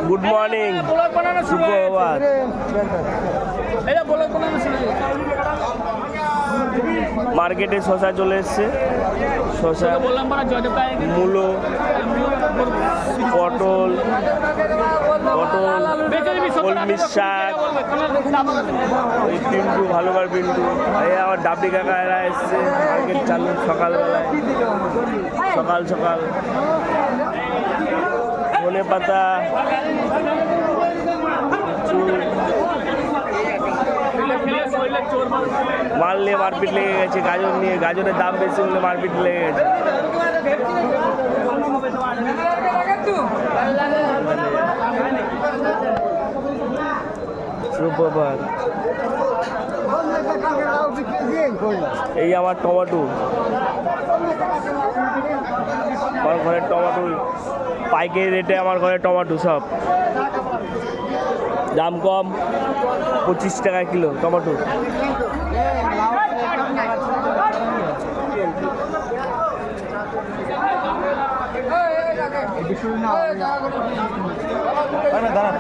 Good morning, সুপ্রভাত। মার্কেটে শশা চলে এসছে, শশা, মূলো, পটল, কলমির শাক, ওই পিন্টু, ভালোবার পিন্টু, এই আমার ডাবলি কাকা এরা এসছে মার্কেট চালু সকালবেলায়, সকাল সকাল। ধনে পাতা, মাল নিয়ে মারপিট লেগে গেছে, গাজর নিয়ে, গাজরের দাম বেশি বলে মারপিট লেগে গেছে। সুপ্রভাত। এই আমার টমেটো, আমার ঘরের টমেটো পাইকারি রেটে, আমার ঘরে টমেটো সব দাম কম, 25 টাকা কিলো টমেটো। দাঁড়া